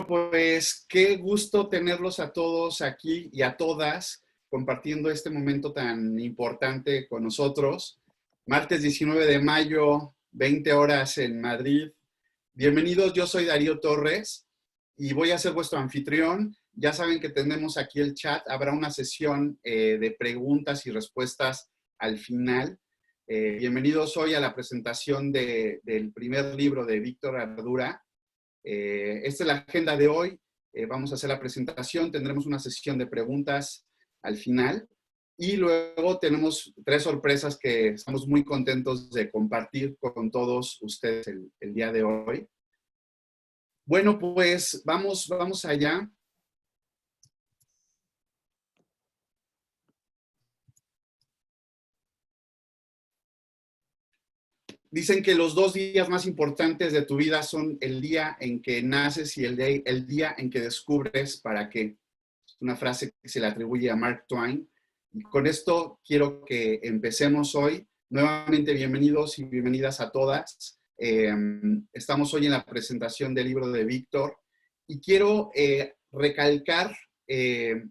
Pues qué gusto tenerlos a todos aquí y a todas compartiendo este momento tan importante con nosotros. Martes 19 de mayo, 20 horas en Madrid. Bienvenidos, yo soy Darío Torres y voy a ser vuestro anfitrión. Ya saben que tenemos aquí el chat, habrá una sesión de preguntas y respuestas al final. Bienvenidos hoy a la presentación del primer libro de Víctor Ardura. Esta es la agenda de hoy. Vamos a hacer la presentación, tendremos una sesión de preguntas al final y luego tenemos 3 sorpresas que estamos muy contentos de compartir con todos ustedes el día de hoy. Bueno, pues vamos allá. Dicen que los 2 días más importantes de tu vida son el día en que naces y el día en que descubres para qué. Es una frase que se le atribuye a Mark Twain. Y con esto quiero que empecemos hoy. Nuevamente, bienvenidos y bienvenidas a todas. Estamos hoy en la presentación del libro de Víctor y quiero recalcar 3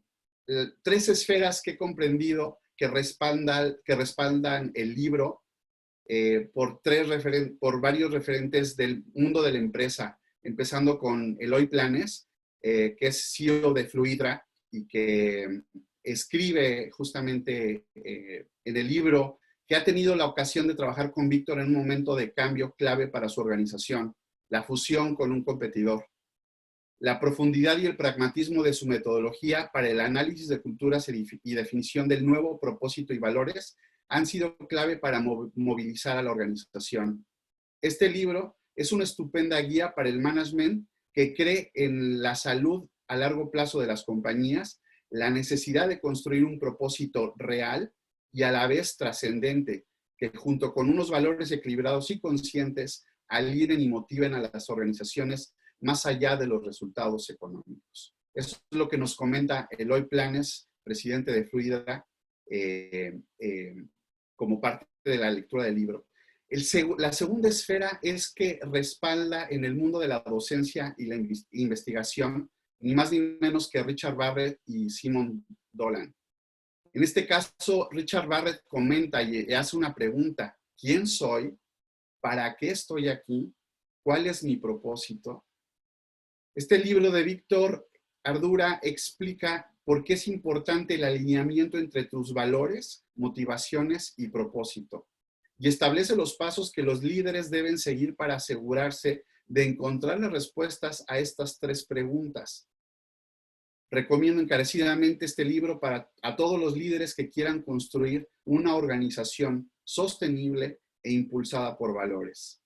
esferas que he comprendido que respaldan el libro. Por varios referentes del mundo de la empresa, empezando con Eloy Planes, que es CEO de Fluidra y que escribe justamente en el libro que ha tenido la ocasión de trabajar con Víctor en un momento de cambio clave para su organización, la fusión con un competidor. La profundidad y el pragmatismo de su metodología para el análisis de culturas y definición del nuevo propósito y valores han sido clave para movilizar a la organización. Este libro es una estupenda guía para el management que cree en la salud a largo plazo de las compañías, la necesidad de construir un propósito real y a la vez trascendente, que junto con unos valores equilibrados y conscientes alineen y motiven a las organizaciones más allá de los resultados económicos. Eso es lo que nos comenta Eloy Planes, presidente de Fluidra, como parte de la lectura del libro. La segunda esfera es que respalda en el mundo de la docencia y la investigación, ni más ni menos que Richard Barrett y Simon Dolan. En este caso, Richard Barrett comenta y hace una pregunta: ¿quién soy? ¿Para qué estoy aquí? ¿Cuál es mi propósito? Este libro de Víctor Ardura explica por qué es importante el alineamiento entre tus valores, motivaciones y propósito, y establece los pasos que los líderes deben seguir para asegurarse de encontrar las respuestas a estas 3 preguntas. Recomiendo encarecidamente este libro a todos los líderes que quieran construir una organización sostenible e impulsada por valores.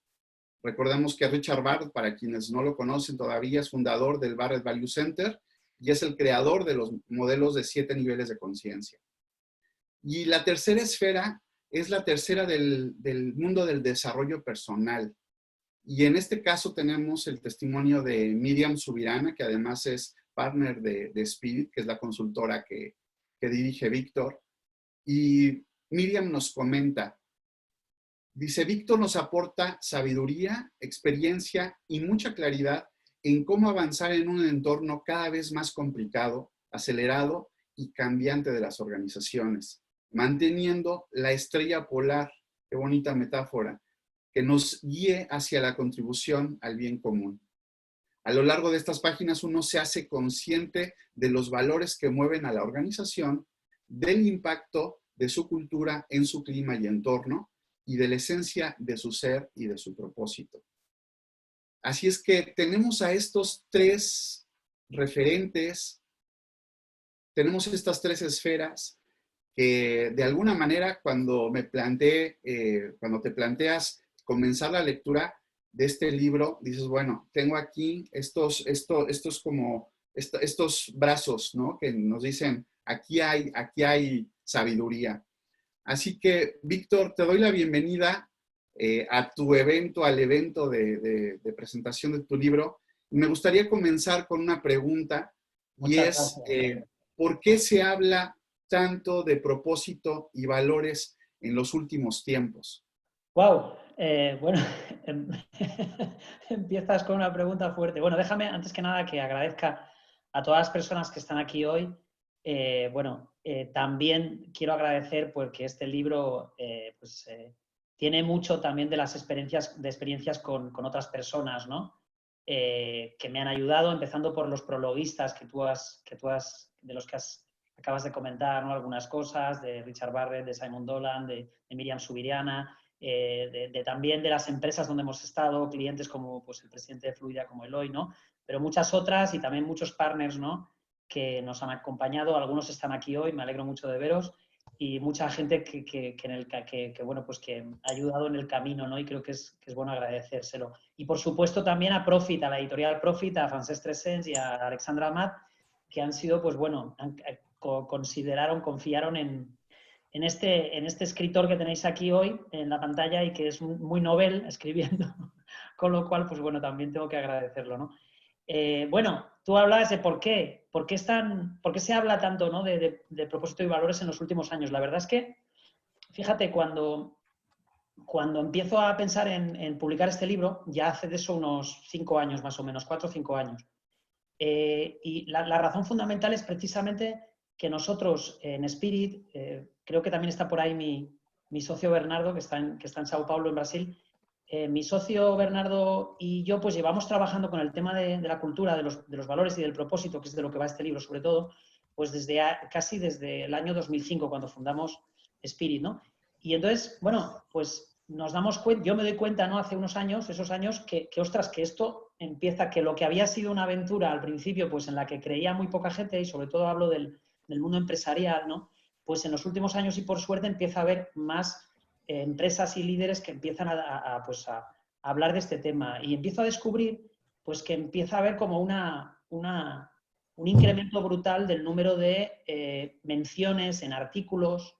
Recordemos que Richard Barrett, para quienes no lo conocen todavía, es fundador del Barrett Value Center y es el creador de los modelos de 7 niveles de conciencia. Y la tercera esfera es la tercera del mundo del desarrollo personal. Y en este caso tenemos el testimonio de Miriam Subirana, que además es partner de Spirit, que es la consultora que dirige Víctor. Y Miriam nos comenta, dice: Víctor nos aporta sabiduría, experiencia y mucha claridad en cómo avanzar en un entorno cada vez más complicado, acelerado y cambiante de las organizaciones, manteniendo la estrella polar, qué bonita metáfora, que nos guíe hacia la contribución al bien común. A lo largo de estas páginas uno se hace consciente de los valores que mueven a la organización, del impacto de su cultura en su clima y entorno, y de la esencia de su ser y de su propósito. Así es que tenemos a estos 3 referentes, tenemos estas 3 esferas que de alguna manera cuando te planteas comenzar la lectura de este libro, dices, bueno, tengo aquí estos brazos, ¿no? Que nos dicen, aquí hay sabiduría. Así que, Víctor, te doy la bienvenida a tu evento, al evento de presentación de tu libro. Me gustaría comenzar con una pregunta y Muchas es, gracias. ¿por qué se habla tanto de propósito y valores en los últimos tiempos? Wow, Bueno, empiezas con una pregunta fuerte. Bueno, déjame, antes que nada, que agradezca a todas las personas que están aquí hoy. También quiero agradecer porque este libro tiene mucho también de las experiencias con otras personas, ¿no? Que me han ayudado, empezando por los prologuistas de los que acabas de comentar, ¿no? Algunas cosas, de Richard Barrett, de Simon Dolan, de Miriam Subiriana, también de las empresas donde hemos estado, clientes como pues, el presidente de Fluidra, como Eloy, ¿no? Pero muchas otras y también muchos partners, ¿no? Que nos han acompañado. Algunos están aquí hoy, me alegro mucho de veros, y mucha gente que ha ayudado en el camino, ¿no? Y creo que es bueno agradecérselo. Y por supuesto también a Profit, a la editorial Profit, a Francesc Trescens y a Alexandra Amat, que han sido, pues bueno, confiaron en este escritor que tenéis aquí hoy en la pantalla y que es muy novel escribiendo, con lo cual, pues bueno, también tengo que agradecerlo, ¿no? Bueno, tú hablabas de por qué se habla tanto, ¿no? de propósito y valores en los últimos años. La verdad es que, fíjate, cuando empiezo a pensar en publicar este libro, ya hace de eso unos 5 años más o menos, 4 o 5 años. Y la razón fundamental es precisamente que nosotros en Spirit, creo que también está por ahí mi socio Bernardo, que está en Sao Paulo, en Brasil. Mi socio Bernardo y yo pues llevamos trabajando con el tema de la cultura, de los valores y del propósito, que es de lo que va este libro sobre todo, pues casi desde el año 2005, cuando fundamos Spirit, ¿no? Y entonces, bueno, pues nos damos cuenta, yo me doy cuenta, ¿no? Hace unos años, esos años, ostras, que esto empieza, que lo que había sido una aventura al principio, pues en la que creía muy poca gente, y sobre todo hablo del mundo empresarial, ¿no? Pues en los últimos años y por suerte empieza a haber más empresas y líderes que empiezan a hablar de este tema. Y empiezo a descubrir pues que empieza a haber como un incremento brutal del número de menciones en artículos,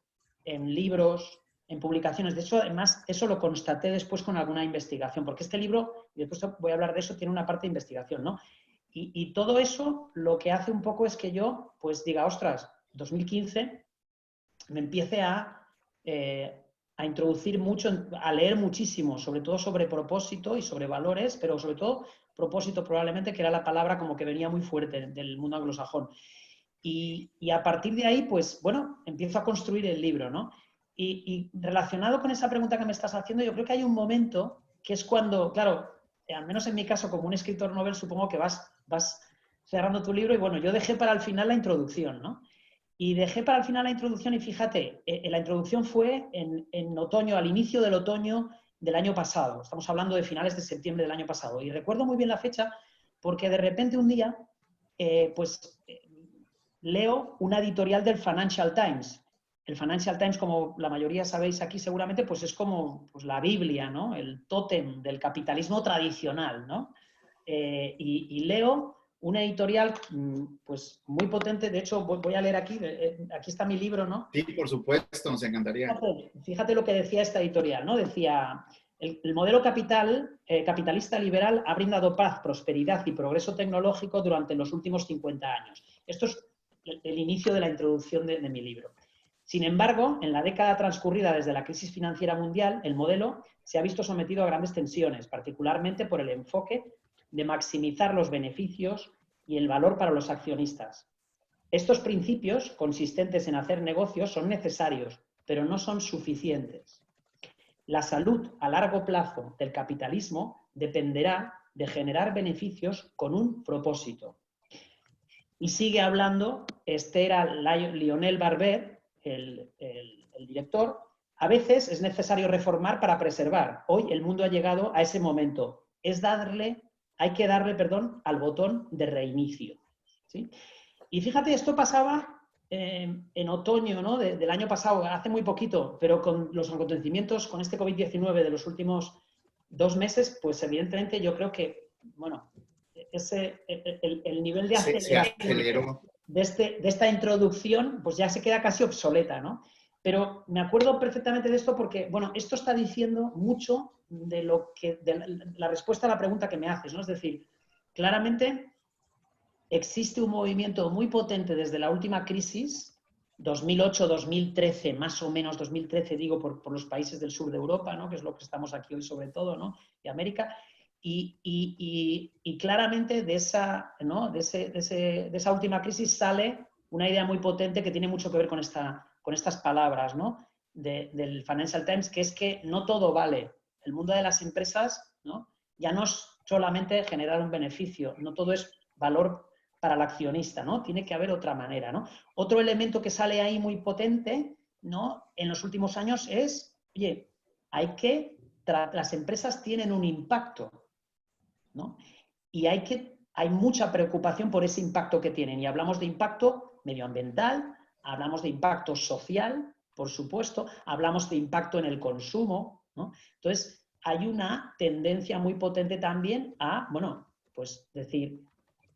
en libros, en publicaciones. De hecho, además, eso lo constaté después con alguna investigación, porque este libro, y después voy a hablar de eso, tiene una parte de investigación, ¿no? Y todo eso lo que hace un poco es que yo, pues diga, ostras, 2015, me empiece a introducir mucho, a leer muchísimo, sobre todo sobre propósito y sobre valores, pero sobre todo propósito probablemente, que era la palabra como que venía muy fuerte del mundo anglosajón. Y a partir de ahí, pues bueno, empiezo a construir el libro, ¿no? Y relacionado con esa pregunta que me estás haciendo, yo creo que hay un momento que es cuando, claro, al menos en mi caso, como un escritor novel, supongo que vas cerrando tu libro y bueno, yo dejé para el final la introducción, ¿no? Y dejé para el final la introducción y fíjate, la introducción fue en otoño, al inicio del otoño del año pasado. Estamos hablando de finales de septiembre del año pasado. Y recuerdo muy bien la fecha porque de repente un día, leo una editorial del Financial Times. El Financial Times, como la mayoría sabéis aquí seguramente, pues es como pues, la Biblia, ¿no? El tótem del capitalismo tradicional, ¿no? Y leo una editorial pues muy potente. De hecho, voy a leer aquí, aquí está mi libro, ¿no? Sí, por supuesto, nos encantaría. Fíjate lo que decía esta editorial, ¿no? Decía, el modelo capitalista liberal ha brindado paz, prosperidad y progreso tecnológico durante los últimos 50 años. Esto es el inicio de la introducción de mi libro. Sin embargo, en la década transcurrida desde la crisis financiera mundial, el modelo se ha visto sometido a grandes tensiones, particularmente por el enfoque de maximizar los beneficios y el valor para los accionistas. Estos principios, consistentes en hacer negocios, son necesarios, pero no son suficientes. La salud a largo plazo del capitalismo dependerá de generar beneficios con un propósito. Y sigue hablando, este era Lionel Barber, el director. A veces es necesario reformar para preservar. Hoy el mundo ha llegado a ese momento. Hay que darle al botón de reinicio. ¿Sí? Y fíjate, esto pasaba en otoño, ¿no? del año pasado, hace muy poquito, pero con los acontecimientos, con este COVID-19 de los últimos 2 meses, pues evidentemente yo creo que, bueno, el nivel de aceleración de esta introducción, pues ya se queda casi obsoleta, ¿no? Pero me acuerdo perfectamente de esto porque, bueno, esto está diciendo mucho de la respuesta a la pregunta que me haces, ¿no? Es decir, claramente existe un movimiento muy potente desde la última crisis 2008, 2013, más o menos 2013, digo, por los países del sur de Europa, ¿no? Que es lo que estamos aquí hoy sobre todo, ¿no? Y América. Y claramente de esa, ¿no? de esa última crisis sale una idea muy potente que tiene mucho que ver con estas palabras, ¿no? Del Financial Times, que es que no todo vale. El mundo de las empresas, ¿no? Ya no es solamente generar un beneficio, no todo es valor para el accionista, ¿no? Tiene que haber otra manera, ¿no? Otro elemento que sale ahí muy potente, ¿no? En los últimos años es, oye, las empresas tienen un impacto, ¿no? Y hay mucha preocupación por ese impacto que tienen. Y hablamos de impacto medioambiental, hablamos de impacto social, por supuesto, hablamos de impacto en el consumo, ¿no? Entonces, hay una tendencia muy potente también a, bueno, pues decir,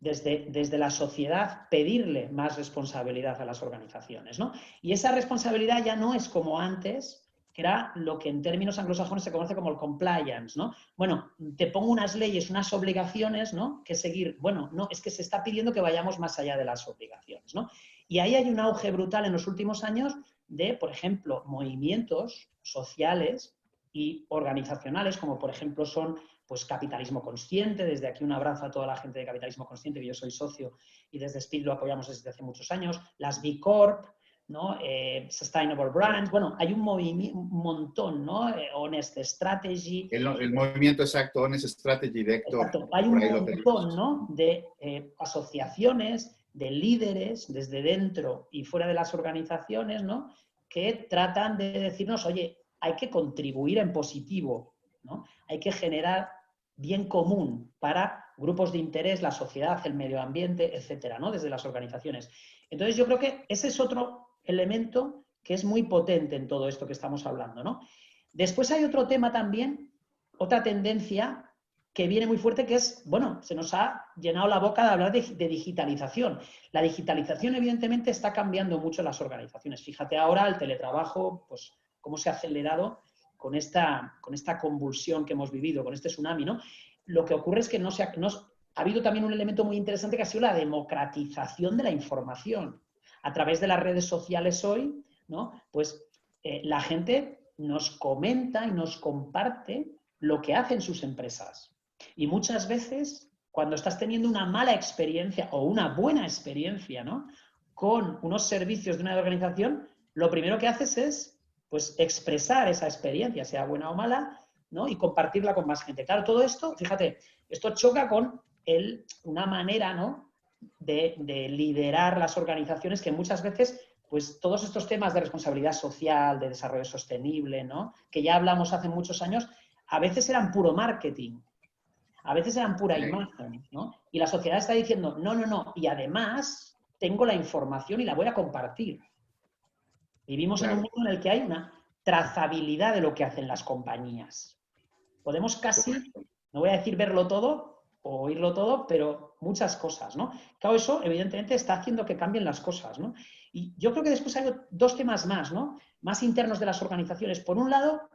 desde la sociedad pedirle más responsabilidad a las organizaciones, ¿no? Y esa responsabilidad ya no es como antes, que era lo que en términos anglosajones se conoce como el compliance, ¿no? Bueno, te pongo unas leyes, unas obligaciones, ¿no? Que seguir. Bueno, no, es que se está pidiendo que vayamos más allá de las obligaciones, ¿no? Y ahí hay un auge brutal en los últimos años de, por ejemplo, movimientos sociales y organizacionales, como por ejemplo son pues Capitalismo Consciente. Desde aquí un abrazo a toda la gente de Capitalismo Consciente, que yo soy socio y desde Speed lo apoyamos desde hace muchos años. Las B Corp, ¿no? Sustainable Brands, bueno, hay un montón, ¿no? Honest Strategy. El movimiento exacto, Honest Strategy de Héctor. Exacto, hay un montón, ¿no? De asociaciones, de líderes desde dentro y fuera de las organizaciones, ¿no? Que tratan de decirnos, oye, hay que contribuir en positivo, ¿no? Hay que generar bien común para grupos de interés, la sociedad, el medio ambiente, etcétera, ¿no? Desde las organizaciones. Entonces, yo creo que ese es otro elemento que es muy potente en todo esto que estamos hablando, ¿no? Después hay otro tema también, otra tendencia que viene muy fuerte, que es, bueno, se nos ha llenado la boca de hablar de digitalización. La digitalización, evidentemente, está cambiando mucho las organizaciones. Fíjate ahora el teletrabajo, pues, cómo se ha acelerado con esta convulsión que hemos vivido, con este tsunami, ¿no? Lo que ocurre es que ha habido también un elemento muy interesante que ha sido la democratización de la información. A través de las redes sociales hoy, ¿no? Pues la gente nos comenta y nos comparte lo que hacen sus empresas. Y muchas veces, cuando estás teniendo una mala experiencia o una buena experiencia, ¿no? Con unos servicios de una organización, lo primero que haces es, pues, expresar esa experiencia, sea buena o mala, ¿no? Y compartirla con más gente. Claro, todo esto, fíjate, esto choca con una manera, ¿no? de liderar las organizaciones que muchas veces, pues todos estos temas de responsabilidad social, de desarrollo sostenible, ¿no? Que ya hablamos hace muchos años, a veces eran puro marketing, a veces eran pura imagen, ¿no? Y la sociedad está diciendo, no, no, no, y además tengo la información y la voy a compartir. Vivimos en un mundo en el que hay una trazabilidad de lo que hacen las compañías. Podemos casi, no voy a decir verlo todo o oírlo todo, pero muchas cosas, ¿no? Claro, eso evidentemente está haciendo que cambien las cosas, ¿no? Y yo creo que después hay dos temas más, ¿no? Más internos de las organizaciones. Por un lado,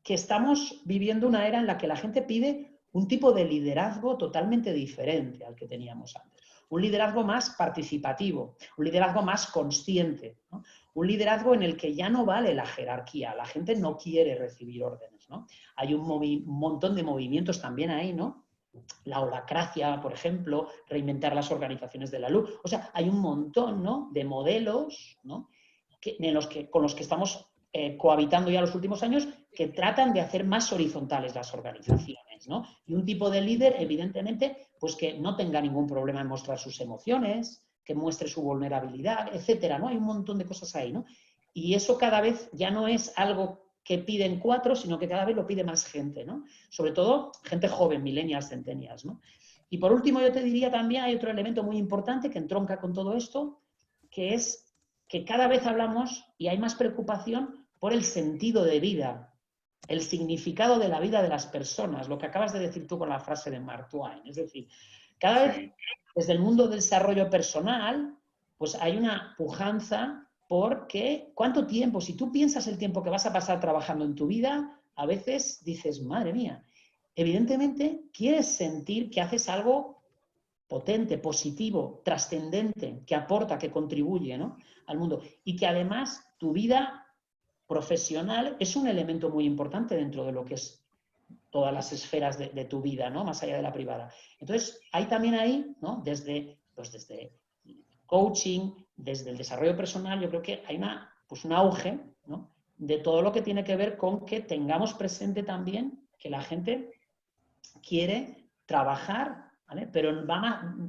que estamos viviendo una era en la que la gente pide un tipo de liderazgo totalmente diferente al que teníamos antes. Un liderazgo más participativo, un liderazgo más consciente, ¿no? Un liderazgo en el que ya no vale la jerarquía, la gente no quiere recibir órdenes, ¿no? Hay un montón de movimientos también ahí, ¿no? La holacracia, por ejemplo, reinventar las organizaciones de la luz. O sea, hay un montón, ¿no? De modelos, ¿no? Con los que estamos cohabitando ya los últimos años, que tratan de hacer más horizontales las organizaciones, ¿no? Y un tipo de líder, evidentemente, pues que no tenga ningún problema en mostrar sus emociones, que muestre su vulnerabilidad, etcétera, ¿no? Hay un montón de cosas ahí, ¿no? Y eso cada vez ya no es algo que piden 4, sino que cada vez lo pide más gente, ¿no? Sobre todo gente joven, millennials, centennials, ¿no? Y por último, yo te diría también, hay otro elemento muy importante que entronca con todo esto, que es que cada vez hablamos y hay más preocupación por el sentido de vida, el significado de la vida de las personas, lo que acabas de decir tú con la frase de Mark Twain. Es decir, cada vez desde el mundo del desarrollo personal, pues hay una pujanza porque ¿cuánto tiempo? Si tú piensas el tiempo que vas a pasar trabajando en tu vida, a veces dices, madre mía, evidentemente quieres sentir que haces algo potente, positivo, trascendente, que aporta, que contribuye, ¿no?, al mundo. Y que además tu vida profesional es un elemento muy importante dentro de lo que es todas las esferas de tu vida, ¿no?, más allá de la privada. Entonces, hay también ahí, ¿no?, desde coaching, desde el desarrollo personal, yo creo que hay un auge, ¿no?, de todo lo que tiene que ver con que tengamos presente también que la gente quiere trabajar, ¿vale?, pero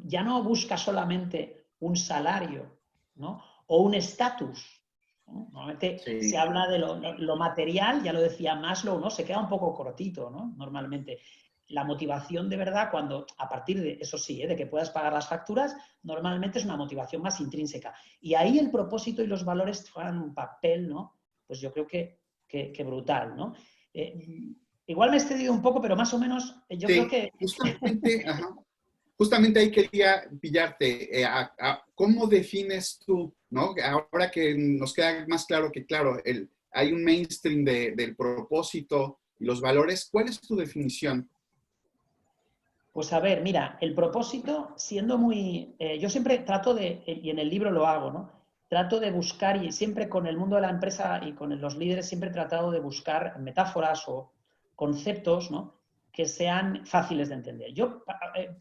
ya no busca solamente un salario, ¿no?, o un estatus, ¿no? Normalmente se Sí. habla de lo material, ya lo decía Maslow, ¿no?, se queda un poco cortito, ¿no?, normalmente. La motivación de verdad, cuando a partir de, eso sí, de que puedas pagar las facturas, normalmente es una motivación más intrínseca. Y ahí el propósito y los valores juegan un papel, ¿no?, pues yo creo que brutal, ¿no? Igual me he excedido un poco, pero más o menos yo creo Sí, que... justamente, ajá, justamente ahí quería pillarte. ¿Cómo defines tú, ¿no? Ahora que nos queda más claro que, claro, hay un mainstream del propósito y los valores, ¿cuál es tu definición? Pues a ver, mira, el propósito, siendo muy... yo siempre trato de, y en el libro lo hago, ¿no?, trato de buscar, y siempre con el mundo de la empresa y con los líderes siempre he tratado de buscar metáforas o conceptos, ¿no?, que sean fáciles de entender.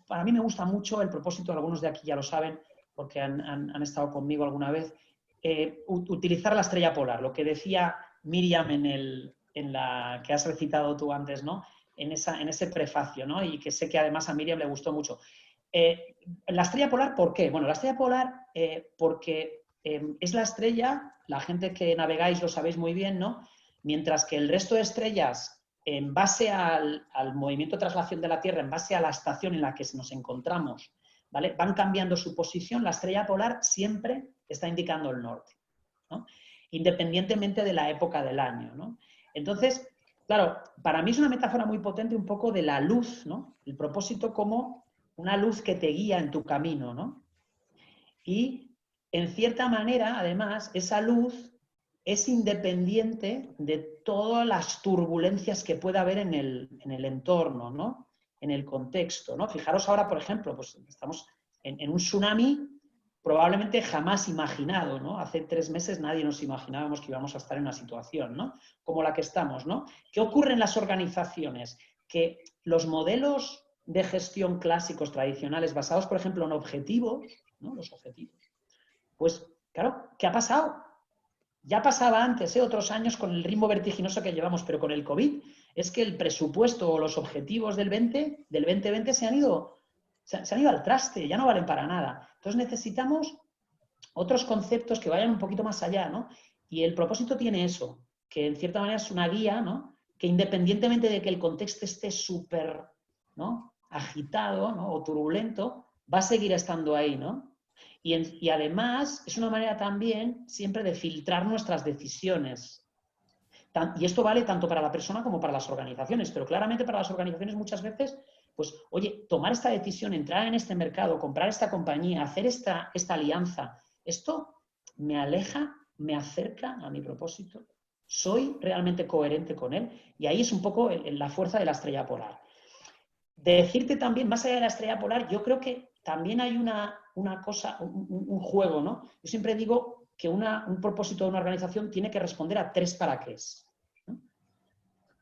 Para mí me gusta mucho el propósito, algunos de aquí ya lo saben, porque han estado conmigo alguna vez, utilizar la estrella polar, lo que decía Miriam en la que has recitado tú antes, ¿no?, en ese prefacio, ¿no?, y que sé que además a Miriam le gustó mucho. La estrella polar, ¿por qué? Bueno, la estrella polar porque es la estrella, la gente que navegáis lo sabéis muy bien, ¿no?, mientras que el resto de estrellas, en base al movimiento de traslación de la Tierra, en base a la estación en la que nos encontramos, ¿vale?, van cambiando su posición, la estrella polar siempre está indicando el norte, ¿no?, independientemente de la época del año, ¿no? Entonces, claro, para mí es una metáfora muy potente un poco de la luz, ¿no?, el propósito como una luz que te guía en tu camino, ¿no? Y, en cierta manera, además, esa luz es independiente de todas las turbulencias que pueda haber en el entorno, ¿no?, en el contexto, ¿no? Fijaros ahora, por ejemplo, pues estamos en un tsunami probablemente jamás imaginado, ¿no? Hace 3 meses nadie nos imaginábamos que íbamos a estar en una situación, ¿no?, como la que estamos, ¿no? ¿Qué ocurre en las organizaciones? Que los modelos de gestión clásicos, tradicionales, basados, por ejemplo, en objetivos, ¿no?, los objetivos, pues, claro, ¿qué ha pasado? Ya pasaba antes, otros años, con el ritmo vertiginoso que llevamos, pero con el COVID es que el presupuesto o los objetivos del 2020 se han ido al traste, ya no valen para nada. Entonces necesitamos otros conceptos que vayan un poquito más allá, ¿no? Y el propósito tiene eso, que en cierta manera es una guía, ¿no?, que independientemente de que el contexto esté súper, ¿no?, agitado, ¿no?, o turbulento, va a seguir estando ahí, ¿no? Y además es una manera también siempre de filtrar nuestras decisiones. Y esto vale tanto para la persona como para las organizaciones, pero claramente para las organizaciones muchas veces, pues, oye, tomar esta decisión, entrar en este mercado, comprar esta compañía, hacer esta alianza, esto me aleja, me acerca a mi propósito, soy realmente coherente con él, y ahí es un poco la fuerza de la estrella polar. Decirte también, más allá de la estrella polar, yo creo que también hay una cosa, un juego, ¿no? Yo siempre digo que un propósito de una organización tiene que responder a 3 para qués, ¿no?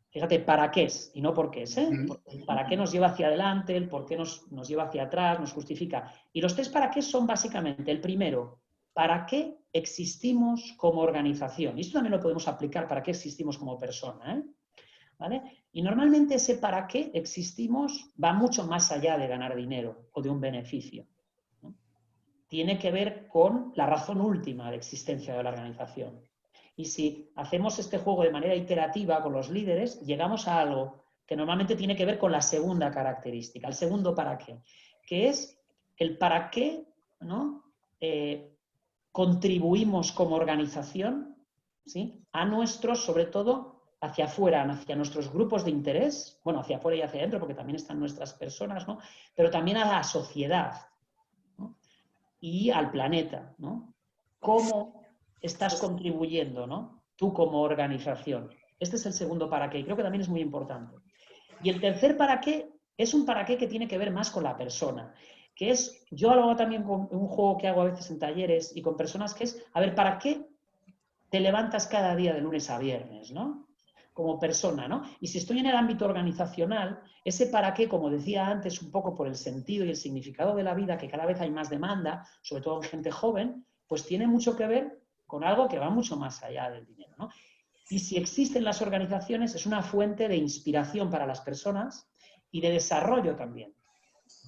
Fíjate, para qué es y no por qué es, ¿eh? Porque el para qué nos lleva hacia adelante, el por qué nos lleva hacia atrás, nos justifica. Y los 3 para qué son básicamente, el primero, ¿para qué existimos como organización? Y esto también lo podemos aplicar para qué existimos como persona, ¿eh? ¿Vale? Y normalmente ese para qué existimos va mucho más allá de ganar dinero o de un beneficio, ¿no? Tiene que ver con la razón última de existencia de la organización. Y si hacemos este juego de manera iterativa con los líderes, llegamos a algo que normalmente tiene que ver con la segunda característica, el segundo para qué, que es el para qué, ¿no?, contribuimos como organización, ¿sí?, a nuestros, sobre todo, hacia afuera, hacia nuestros grupos de interés, bueno, hacia afuera y hacia adentro, porque también están nuestras personas, ¿no?, pero también a la sociedad, ¿no?, y al planeta, ¿no? ¿Cómo estás contribuyendo, ¿no?, tú como organización? Este es el segundo para qué, y creo que también es muy importante. Y el tercer para qué es un para qué que tiene que ver más con la persona, que es, yo lo hago también con un juego que hago a veces en talleres y con personas, que es, a ver, ¿para qué te levantas cada día de lunes a viernes, ¿no? Como persona, ¿no? Y si estoy en el ámbito organizacional, ese para qué, como decía antes, un poco por el sentido y el significado de la vida, que cada vez hay más demanda, sobre todo en gente joven, pues tiene mucho que ver con algo que va mucho más allá del dinero, ¿no? Y si existen las organizaciones, es una fuente de inspiración para las personas y de desarrollo también,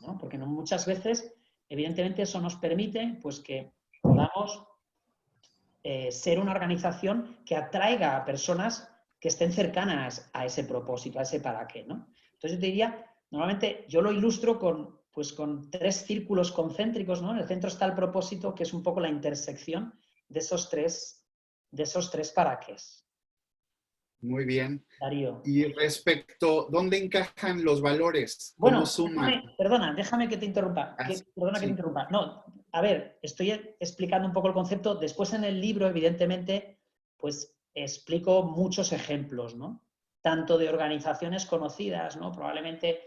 ¿no? Porque no, muchas veces, evidentemente, eso nos permite pues, que podamos ser una organización que atraiga a personas que estén cercanas a ese propósito, a ese para qué, ¿no? Entonces yo te diría, normalmente yo lo ilustro con, pues, con 3 círculos concéntricos, ¿no? En el centro está el propósito, que es un poco la intersección de esos tres para qués. Muy bien. Darío. Y respecto, ¿dónde encajan los valores? ¿Cómo Bueno, suman? déjame que te interrumpa. Perdona que te Sí, interrumpa. No, a ver, estoy explicando un poco el concepto. Después en el libro, evidentemente, pues explico muchos ejemplos, ¿no? Tanto de organizaciones conocidas, ¿no? Probablemente,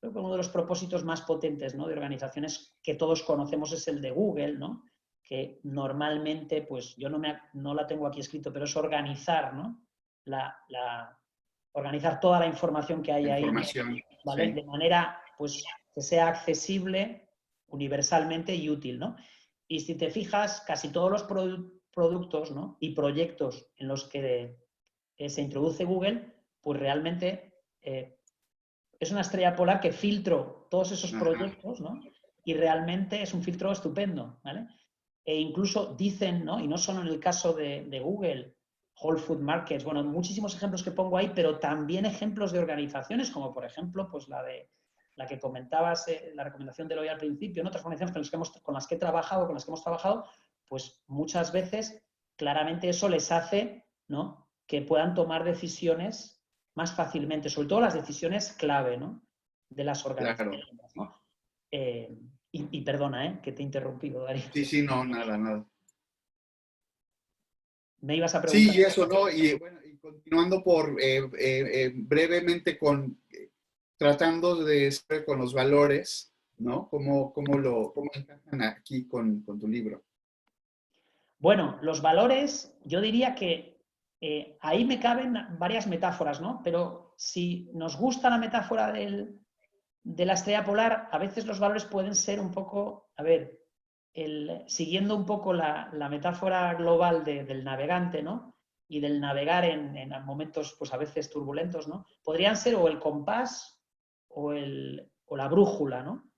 creo que uno de los propósitos más potentes, ¿no? De organizaciones que todos conocemos es el de Google, ¿no? Que normalmente, pues yo no la tengo aquí escrito, pero es organizar, ¿no? Organizar toda la información que hay la ahí, información. ¿vale? Sí, De manera, pues, que sea accesible universalmente y útil, ¿no? Y si te fijas, casi todos los productos, ¿no? Y proyectos en los que se introduce Google, pues realmente es una estrella polar que filtró todos esos ajá, proyectos, ¿no? Y realmente es un filtro estupendo, ¿vale? E incluso dicen, ¿no? Y no solo en el caso de Google, Whole Food Markets, bueno, muchísimos ejemplos que pongo ahí, pero también ejemplos de organizaciones, como por ejemplo, pues la que comentabas, la recomendación de hoy al principio, ¿no? Otras organizaciones con las que he trabajado, con las que hemos trabajado, pues muchas veces claramente eso les hace, ¿no? Que puedan tomar decisiones más fácilmente, sobre todo las decisiones clave, ¿no? De las claro. organizaciones, ¿no? Y perdona, que te he interrumpido, Darío. Sí, sí, no, nada, nada. Me ibas a preguntar. Sí, y eso, ¿no? Y bueno, y continuando por brevemente tratando de ser con los valores, ¿no? ¿Cómo encajan aquí con tu libro? Bueno, los valores, yo diría que ahí me caben varias metáforas, ¿no? Pero si nos gusta la metáfora de la estrella polar, a veces los valores pueden ser un poco, a ver, siguiendo un poco la metáfora global del navegante, ¿no? Y del navegar en momentos, pues a veces turbulentos, ¿no? Podrían ser o el compás o la brújula, ¿no?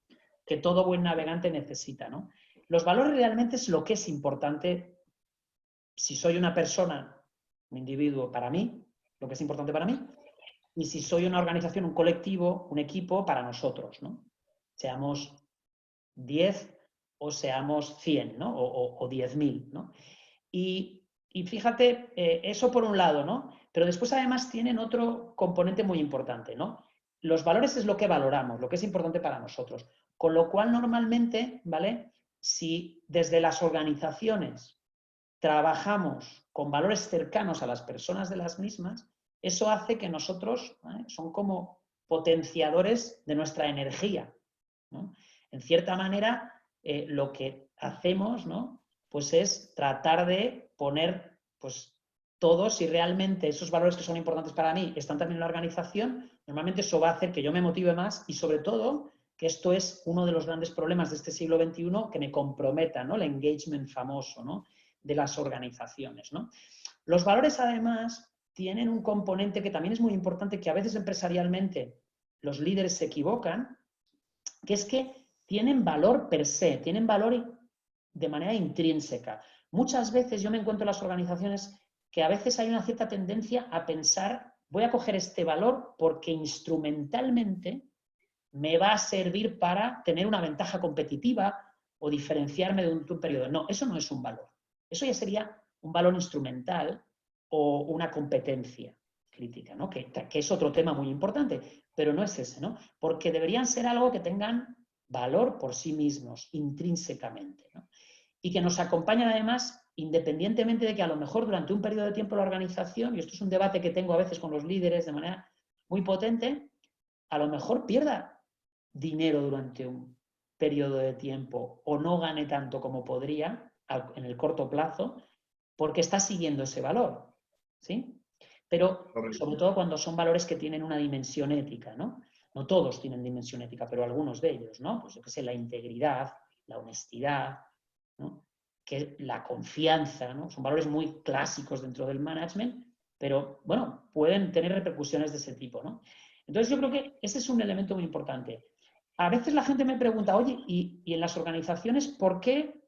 Que todo buen navegante necesita, ¿no? Los valores realmente es lo que es importante si soy una persona, un individuo para mí, lo que es importante para mí, y si soy una organización, un colectivo, un equipo para nosotros, ¿no? Seamos 10 o seamos 100, ¿no? O 10.000, ¿no? Y fíjate, eso por un lado, ¿no? Pero después además tienen otro componente muy importante, ¿no? Los valores es lo que valoramos, lo que es importante para nosotros. Con lo cual, normalmente, ¿vale? Si desde las organizaciones trabajamos con valores cercanos a las personas de las mismas, eso hace que nosotros, ¿vale? Son como potenciadores de nuestra energía, ¿no? En cierta manera, lo que hacemos, ¿no? Pues es tratar de poner, pues, todos, si realmente esos valores que son importantes para mí están también en la organización, normalmente eso va a hacer que yo me motive más y sobre todo que esto es uno de los grandes problemas de este siglo XXI, que me comprometa, ¿no? El engagement famoso, ¿no? De las organizaciones, ¿no? Los valores, además, tienen un componente que también es muy importante, que a veces empresarialmente los líderes se equivocan, que es que tienen valor per se, tienen valor de manera intrínseca. Muchas veces yo me encuentro en las organizaciones que a veces hay una cierta tendencia a pensar, voy a coger este valor porque instrumentalmente me va a servir para tener una ventaja competitiva o diferenciarme de un periodo. No, eso no es un valor. Eso ya sería un valor instrumental o una competencia crítica, ¿no? Que es otro tema muy importante, pero no es ese, ¿no? Porque deberían ser algo que tengan valor por sí mismos, intrínsecamente, ¿no? Y que nos acompañen además, independientemente de que a lo mejor durante un periodo de tiempo la organización, y esto es un debate que tengo a veces con los líderes de manera muy potente, a lo mejor pierda dinero durante un periodo de tiempo o no gane tanto como podría en el corto plazo porque está siguiendo ese valor, ¿sí? Pero sobre todo cuando son valores que tienen una dimensión ética, ¿no? No todos tienen dimensión ética, pero algunos de ellos, ¿no? Pues yo qué sé, la integridad, la honestidad, ¿no? Que la confianza, ¿no? Son valores muy clásicos dentro del management, pero bueno, pueden tener repercusiones de ese tipo, ¿no? Entonces yo creo que ese es un elemento muy importante. A veces la gente me pregunta, oye, ¿y en las organizaciones por qué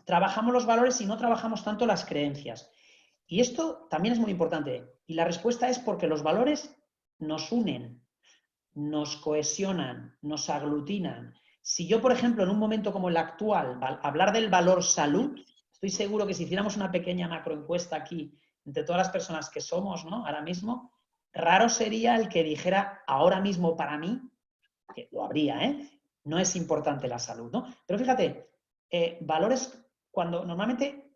trabajamos los valores y no trabajamos tanto las creencias? Y esto también es muy importante. Y la respuesta es porque los valores nos unen, nos cohesionan, nos aglutinan. Si yo, por ejemplo, en un momento como el actual, hablar del valor salud, estoy seguro que si hiciéramos una pequeña macroencuesta aquí entre todas las personas que somos, ¿no? Ahora mismo, raro sería el que dijera ahora mismo para mí, que lo habría, ¿eh? No es importante la salud, ¿no? Pero fíjate, valores cuando normalmente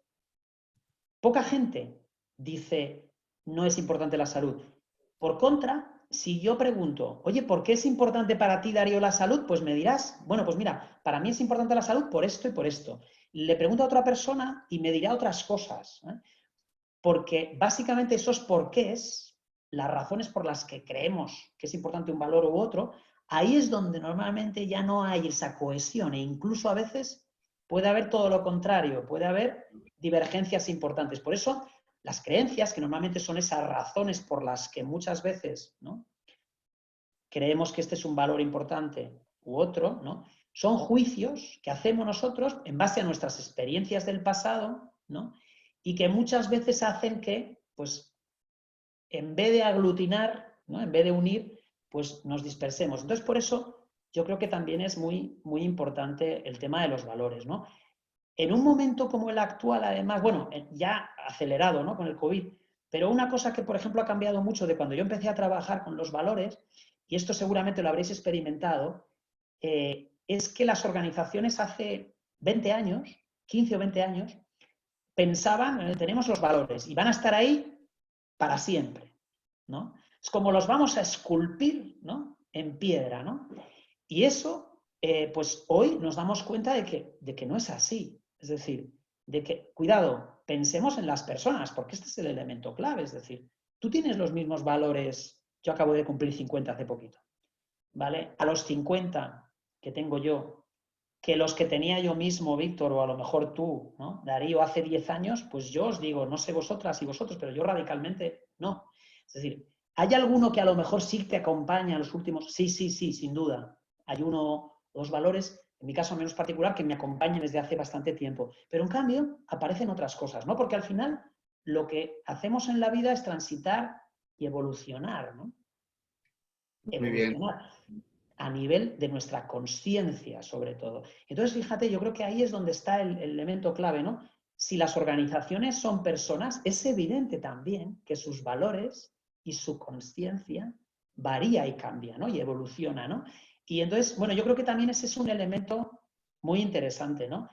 poca gente dice no es importante la salud. Por contra, si yo pregunto, oye, ¿por qué es importante para ti, Darío, la salud? Pues me dirás, bueno, pues mira, para mí es importante la salud por esto y por esto. Le pregunto a otra persona y me dirá otras cosas, ¿eh? Porque básicamente esos porqués, las razones por las que creemos que es importante un valor u otro, ahí es donde normalmente ya no hay esa cohesión e incluso a veces puede haber todo lo contrario, puede haber divergencias importantes. Por eso, las creencias, que normalmente son esas razones por las que muchas veces, ¿no?, creemos que este es un valor importante u otro, ¿no?, son juicios que hacemos nosotros en base a nuestras experiencias del pasado, ¿no?, y que muchas veces hacen que, pues, en vez de aglutinar, ¿no?, en vez de unir, pues nos dispersemos. Entonces, por eso yo creo que también es muy, muy importante el tema de los valores, ¿no? En un momento como el actual, además, bueno, ya acelerado, ¿no?, con el COVID, pero una cosa que, por ejemplo, ha cambiado mucho de cuando yo empecé a trabajar con los valores, y esto seguramente lo habréis experimentado, es que las organizaciones hace 20 años, 15 o 20 años, pensaban, tenemos los valores y van a estar ahí para siempre, ¿no? Es como los vamos a esculpir, ¿no?, en piedra, ¿no? Y eso, pues hoy nos damos cuenta de que no es así. Es decir, de que, cuidado, pensemos en las personas, porque este es el elemento clave. Es decir, tú tienes los mismos valores, yo acabo de cumplir 50 hace poquito, ¿vale? A los 50 que tengo yo, que los que tenía yo mismo, Víctor, o a lo mejor tú, ¿no?, Darío, hace 10 años, pues yo os digo, no sé vosotras y vosotros, pero yo radicalmente no. Es decir, ¿hay alguno que a lo mejor sí te acompaña en los últimos? Sí, sí, sí, sin duda. Hay uno o dos valores, en mi caso menos particular, que me acompañan desde hace bastante tiempo. Pero en cambio aparecen otras cosas, ¿no? Porque al final lo que hacemos en la vida es transitar y evolucionar, ¿no? Muy bien. Evolucionar a nivel de nuestra conciencia, sobre todo. Entonces, fíjate, yo creo que ahí es donde está el elemento clave, ¿no? Si las organizaciones son personas, es evidente también que sus valores y su conciencia varía y cambia, ¿no?, y evoluciona, ¿no? Y entonces, bueno, yo creo que también ese es un elemento muy interesante, ¿no?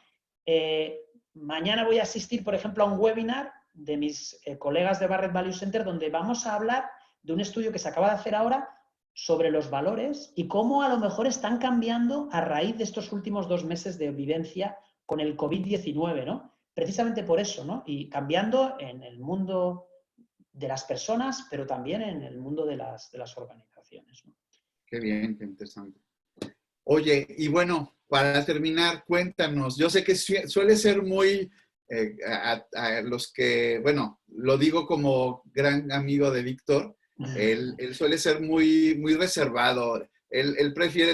Mañana voy a asistir, por ejemplo, a un webinar de mis colegas de Barrett Value Center donde vamos a hablar de un estudio que se acaba de hacer ahora sobre los valores y cómo a lo mejor están cambiando a raíz de estos últimos 2 meses de vivencia con el COVID-19, ¿no? Precisamente por eso, ¿no? Y cambiando en el mundo de las personas, pero también en el mundo de las organizaciones, ¿no? Qué bien, qué interesante. Oye, y bueno, para terminar, cuéntanos, yo sé que suele ser muy, a los que, bueno, lo digo como gran amigo de Víctor, él suele ser muy, muy reservado, él prefiere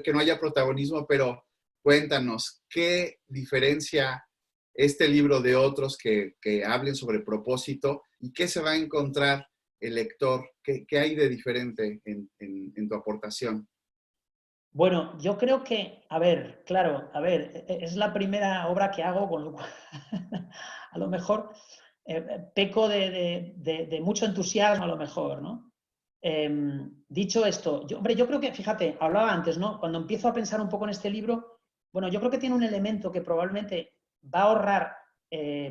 que no haya protagonismo, pero cuéntanos, ¿qué diferencia este libro de otros que hablen sobre propósito y qué se va a encontrar el lector? ¿Qué hay de diferente en tu aportación? Bueno, yo creo que, a ver, claro, a ver, es la primera obra que hago, con lo cual a lo mejor peco de mucho entusiasmo, a lo mejor, ¿no? Dicho esto, hombre, yo creo que, fíjate, hablaba antes, ¿no? Cuando empiezo a pensar un poco en este libro, bueno, yo creo que tiene un elemento que probablemente va a ahorrar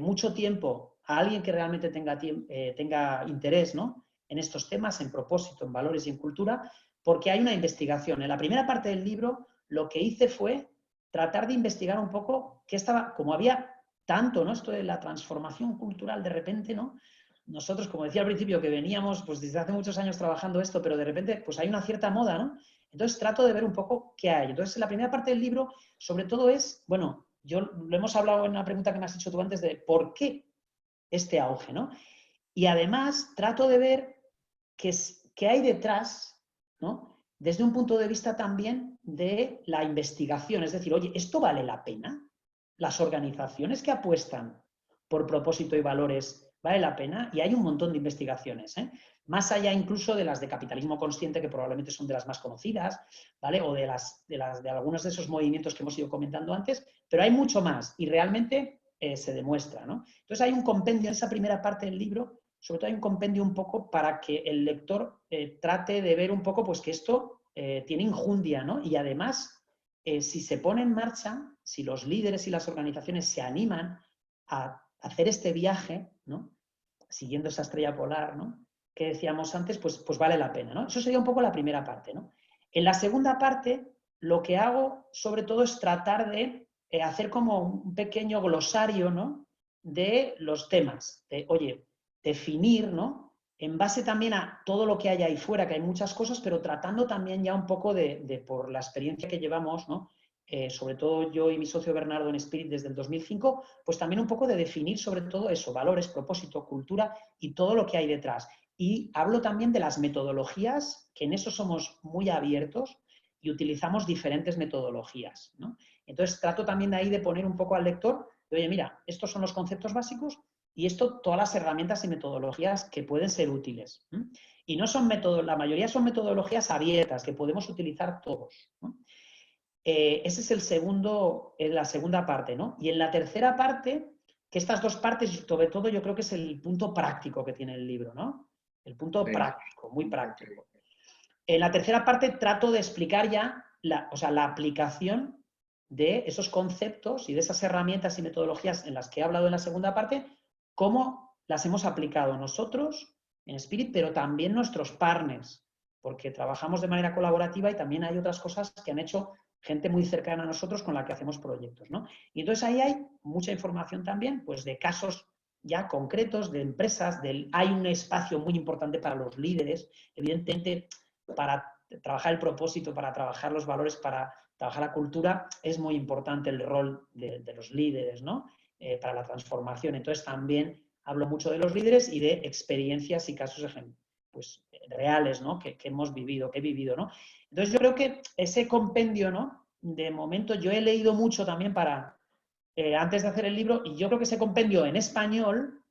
mucho tiempo a alguien que realmente tenga interés, ¿no?, en estos temas, en propósito, en valores y en cultura, porque hay una investigación. En la primera parte del libro lo que hice fue tratar de investigar un poco qué estaba, como había tanto, ¿no? Esto de la transformación cultural de repente, ¿no? Nosotros, como decía al principio, que veníamos pues desde hace muchos años trabajando esto, pero de repente pues hay una cierta moda, ¿no? Entonces trato de ver un poco qué hay. Entonces la primera parte del libro, sobre todo es, bueno, yo lo hemos hablado en una pregunta que me has hecho tú antes de por qué este auge, ¿no? Y además trato de ver qué hay detrás, ¿no? Desde un punto de vista también de la investigación. Es decir, oye, ¿esto vale la pena? Las organizaciones que apuestan por propósito y valores, ¿vale la pena? Y hay un montón de investigaciones, ¿eh? Más allá incluso de las de capitalismo consciente, que probablemente son de las más conocidas, ¿vale? O de algunos de esos movimientos que hemos ido comentando antes, pero hay mucho más y realmente se demuestra, ¿no? Entonces hay un compendio en esa primera parte del libro, sobre todo hay un compendio un poco para que el lector trate de ver un poco pues que esto tiene enjundia, ¿no? Y además, si se pone en marcha, si los líderes y las organizaciones se animan a hacer este viaje, ¿no? Siguiendo esa estrella polar, ¿no? Que decíamos antes, pues vale la pena, ¿no? Eso sería un poco la primera parte, ¿no? En la segunda parte, lo que hago sobre todo es tratar de hacer como un pequeño glosario, ¿no? De los temas, de, oye, definir, ¿no? En base también a todo lo que hay ahí fuera, que hay muchas cosas, pero tratando también ya un poco por la experiencia que llevamos, ¿no? Sobre todo yo y mi socio Bernardo en Spirit desde el 2005, pues también un poco de definir sobre todo eso, valores, propósito, cultura y todo lo que hay detrás. Y hablo también de las metodologías, que en eso somos muy abiertos y utilizamos diferentes metodologías, ¿no? Entonces trato también de ahí de poner un poco al lector, de, oye, mira, estos son los conceptos básicos y esto, todas las herramientas y metodologías que pueden ser útiles. Y no son la mayoría son metodologías abiertas que podemos utilizar todos, ¿no? Ese es la segunda parte, ¿no? Y en la tercera parte, que estas dos partes, sobre todo yo creo que es el punto práctico que tiene el libro, ¿no? El punto Sí. práctico, muy práctico. En la tercera parte trato de explicar ya la aplicación de esos conceptos y de esas herramientas y metodologías en las que he hablado en la segunda parte, cómo las hemos aplicado nosotros en Spirit, pero también nuestros partners, porque trabajamos de manera colaborativa y también hay otras cosas que han hecho gente muy cercana a nosotros con la que hacemos proyectos, ¿no? Y entonces ahí hay mucha información también, pues de casos ya concretos, de empresas, hay un espacio muy importante para los líderes, evidentemente para trabajar el propósito, para trabajar los valores, para trabajar la cultura, es muy importante el rol de los líderes, ¿no? Para la transformación. Entonces también hablo mucho de los líderes y de experiencias y casos pues, reales, ¿no? Que hemos vivido, que he vivido, ¿no? Entonces yo creo que ese compendio, ¿no? De momento yo he leído mucho también antes de hacer el libro, y yo creo que ese compendio en español,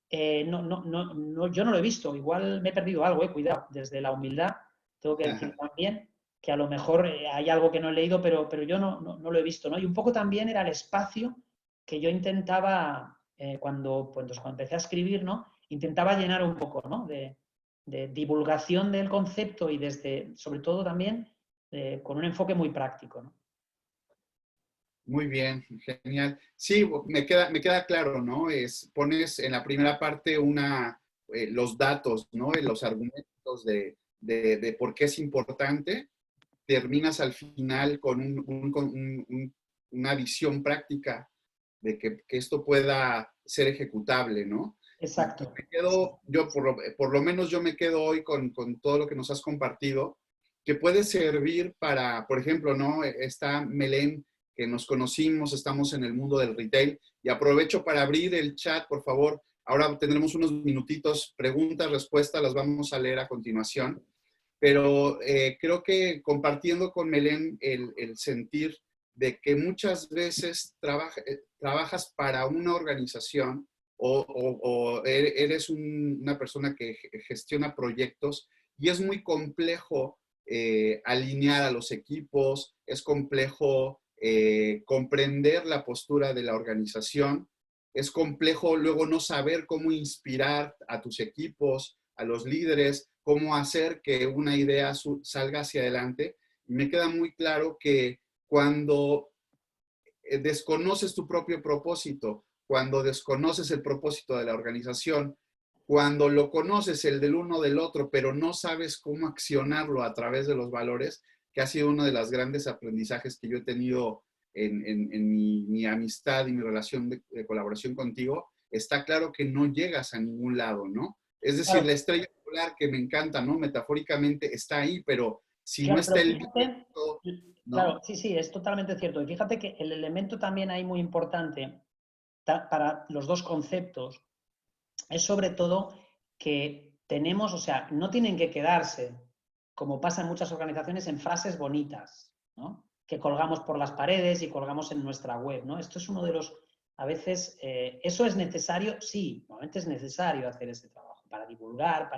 yo no lo he visto, igual me he perdido algo, cuidado, desde la humildad tengo que decir también que a lo mejor hay algo que no he leído, pero yo no lo he visto, ¿no? Y un poco también era el espacio que yo intentaba, cuando empecé a escribir, ¿no? Intentaba llenar un poco, ¿no? De divulgación del concepto y sobre todo también, con un enfoque muy práctico, ¿no? Muy bien, genial. Sí, me queda claro, ¿no? Pones en la primera parte los datos, ¿no? Los argumentos de por qué es importante. Terminas al final con una visión práctica de que esto pueda ser ejecutable, ¿no? Y Exacto. por lo menos yo me quedo hoy con todo lo que nos has compartido, que puede servir para, por ejemplo, ¿no? Está Melén, que nos conocimos, estamos en el mundo del retail, y aprovecho para abrir el chat, por favor. Ahora tendremos unos minutitos, preguntas, respuestas, las vamos a leer a continuación. Pero creo que compartiendo con Melén el sentir de que muchas veces trabajas para una organización o eres una persona que gestiona proyectos y es muy complejo alinear a los equipos, es complejo comprender la postura de la organización, es complejo luego no saber cómo inspirar a tus equipos, a los líderes, cómo hacer que una idea salga hacia adelante. Y me queda muy claro que cuando desconoces tu propio propósito, cuando desconoces el propósito de la organización, cuando lo conoces el del uno del otro, pero no sabes cómo accionarlo a través de los valores, que ha sido uno de los grandes aprendizajes que yo he tenido en mi amistad y mi relación de colaboración contigo. Está claro que no llegas a ningún lado, ¿no? Es decir, la Claro, estrella polar que me encanta, ¿no? Metafóricamente está ahí, pero si no claro, está pero el fíjate, viento, claro, ¿no? sí, sí, es totalmente cierto. Y fíjate que el elemento también ahí muy importante para los dos conceptos es sobre todo que tenemos, o sea, no tienen que quedarse, como pasa en muchas organizaciones, en frases bonitas, ¿no? Que colgamos por las paredes y colgamos en nuestra web, ¿no? Esto es uno de los, a veces, ¿eso es necesario? Sí, normalmente es necesario hacer ese trabajo para divulgar,